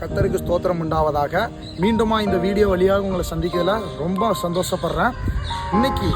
கர்த்தருக்கு ஸ்தோத்திரம் உண்டாவதாக. மீண்டுமா இந்த வீடியோ வழியாக உங்களை சந்திக்கிறதுல ரொம்ப சந்தோஷப்படுறேன். இன்னைக்கு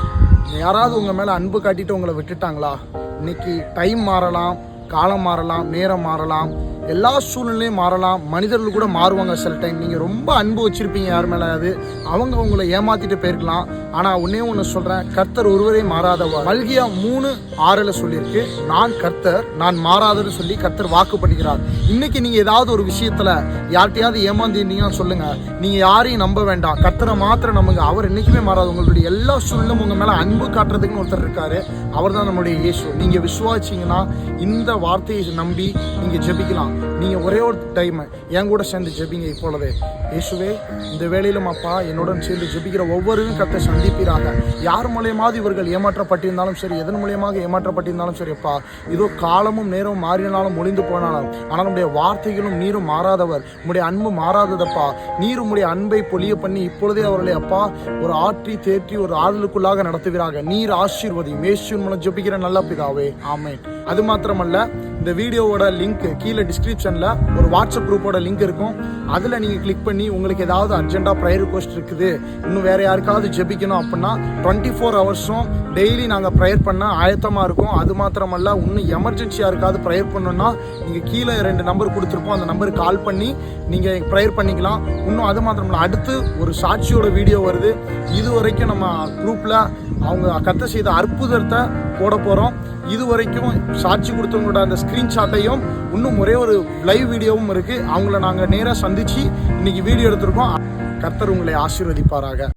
யாராவது உங்கள் மேலே அன்பு காட்டிட்டு உங்களை விட்டுட்டாங்களா? இன்னைக்கு டைம் மாறலாம், காலம் மாறலாம், நேரம் மாறலாம், எல்லா சூழ்நிலையும் மாறலாம். மனிதர்கள் கூட மாறுவாங்க சில டைம். நீங்கள் ரொம்ப அன்பு வச்சுருப்பீங்க யார் மேலேயாவது, அவங்க உங்களை ஏமாற்றிட்டு போயிருக்கலாம். ஆனால் ஒன்றே ஒன்று சொல்கிறேன், கர்த்தர் ஒருவரே மாறாதவர். மல்கியா 3:6 சொல்லியிருக்கு, நான் கர்த்தர், நான் மாறாதன்னு சொல்லி கர்த்தர் வாக்கு பண்ணிக்கிறார். இன்னைக்கு நீங்கள் ஏதாவது ஒரு விஷயத்தில் யார்கிட்டையாவது ஏமாந்திருந்தீங்கன்னு சொல்லுங்கள், நீங்கள் யாரையும் நம்ப வேண்டாம், கர்த்தரை மாத்திரம் நம்புங்க. அவர் என்றைக்குமே மாறாது. உங்களுடைய எல்லா சூழ்நிலும் உங்கள் மேலே அன்பு காட்டுறதுக்குன்னு ஒருத்தர் இருக்காரு, அவர் தான் நம்முடைய இயேசு. நீங்கள் விசுவாசிங்கன்னா இந்த வார்த்தையை நம்பி நீங்கள் ஜெபிக்கலாம். நீங்கள் ஒரே ஒரு டைம் என் கூட சேர்ந்து ஜெபிங்க இப்பொழுதே. இயேசுவே, இந்த வேளையிலும் அப்பா என்னுடன் சேர்ந்து ஜெபிக்கிற ஒவ்வொருவரும் கர்த்தரை சந்திப்பீராக. யார் மூலியமாவது இவர்கள் ஏமாற்றப்பட்டிருந்தாலும் சரி, எதன் மூலியமாக ஏமாற்றப்பட்டிருந்தாலும் சரி அப்பா, இதோ காலமும் நேரமும் மாறினாலும் ஒளிந்து போனாலும், ஆனால் நம்முடைய வார்த்தைகளும் நீரும் மாறாதவர், உம்முடைய அன்பு மாறாததப்பா. நீர் உம்முடைய அன்பை பொழிய பண்ணி இப்பொழுதே அவர்களை அப்பா ஒரு ஆற்றி தேற்றி ஒரு ஆறுதலுக்குள்ளாக நடத்துவீராக. நீர் ஆசீர்வதியும். இயேசுவின் மூலம் ஜெபிக்கிற நல்ல பிதாவே, ஆமென். அது மாத்திரமல்ல, இந்த வீடியோவோட லிங்க் கீழே டிஸ்கிரிப்ஷனில் ஒரு வாட்ஸ்அப் குரூப்போட லிங்க் இருக்கும். அதில் நீங்கள் கிளிக் பண்ணி உங்களுக்கு ஏதாவது அர்ஜென்ட்டாக ப்ரேயர் ரிக்வெஸ்ட் இருக்குது, இன்னும் வேறு யாருக்காவது ஜெபிக்கணும் அப்படின்னா 24 ஹவர்ஸும் டெய்லி நாங்கள் ப்ரேயர் பண்ண ஆயத்தமாக இருக்கும். அது மாத்திரமல்ல, இன்னும் எமர்ஜென்சியாக இருக்காது ப்ரேயர் பண்ணணுன்னா நீங்கள் கீழே 2 நம்பர் கொடுத்துருப்போம், அந்த நம்பருக்கு கால் பண்ணி நீங்கள் ப்ரேயர் பண்ணிக்கலாம். இன்னும் அது மாத்திரமல்ல, அடுத்து ஒரு சாட்சியோட வீடியோ வருது. இது வரைக்கும் நம்ம குரூப்பில் அவங்க கர்த்தர் செய்த அற்புதத்தை போட போகிறோம். இது வரைக்கும் சாட்சி கொடுத்தவங்களோட அந்த ஸ்க்ரீன்ஷாட்டையும் இன்னும் ஒரே ஒரு லைவ் வீடியோவும் இருக்குது. அவங்கள நாங்கள் நேராக சந்தித்து இன்னைக்கு வீடியோ எடுத்திருக்கோம். கர்த்தர் உங்களை ஆசீர்வதிப்பாராக.